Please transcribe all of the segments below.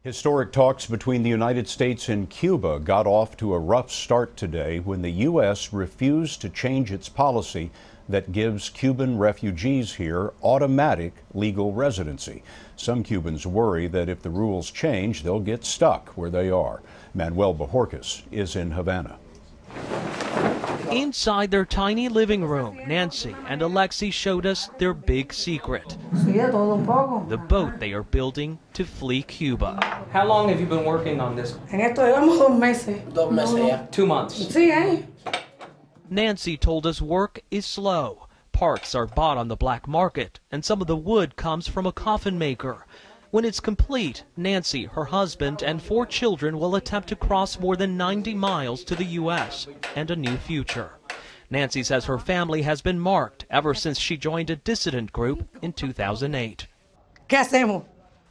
Historic talks between the United States and Cuba got off to a rough start today when the U.S. refused to change its policy that gives Cuban refugees here automatic legal residency. Some Cubans worry that if the rules change, they'll get stuck where they are. Manuel Bojorquez is in Havana. Inside their tiny living room, Nancy and Alexi showed us their big secret. The boat they are building to flee Cuba. How long have you been working on this? 2 months. Nancy told us work is slow. Parts are bought on the black market, and some of the wood comes from a coffin maker. When it's complete, Nancy, her husband, and 4 children will attempt to cross more than 90 miles to the U.S. and a new future. Nancy says her family has been marked ever since she joined a dissident group in 2008.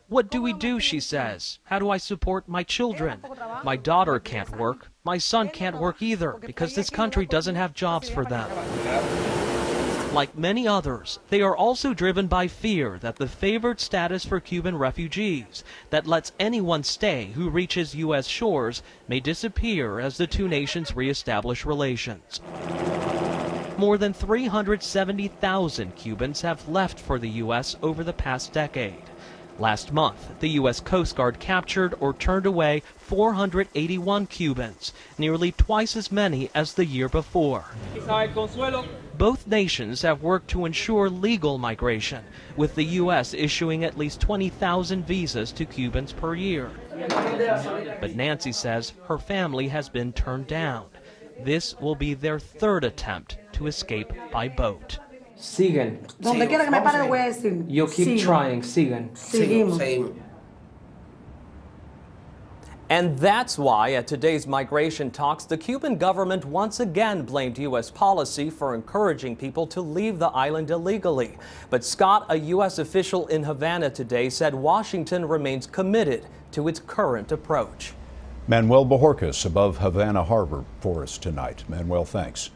What do we do, she says. How do I support my children? My daughter can't work. My son can't work either because this country doesn't have jobs for them. Like many others, they are also driven by fear that the favored status for Cuban refugees that lets anyone stay who reaches U.S. shores may disappear as the two nations reestablish relations. More than 370,000 Cubans have left for the U.S. over the past decade. Last month, the U.S. Coast Guard captured or turned away 481 Cubans, nearly twice as many as the year before. Both nations have worked to ensure legal migration, with the U.S. issuing at least 20,000 visas to Cubans per year. But Nancy says her family has been turned down. This will be their 3rd attempt to escape by boat. Siguen. Donde quiera que me pare le voy a decir. You'll keep trying. Siguen. Seguimos. And that's why at today's migration talks, the Cuban government once again blamed U.S. policy for encouraging people to leave the island illegally. But Scott, a U.S. official in Havana today, said Washington remains committed to its current approach. Manuel Bojorquez above Havana Harbor for us tonight. Manuel, thanks.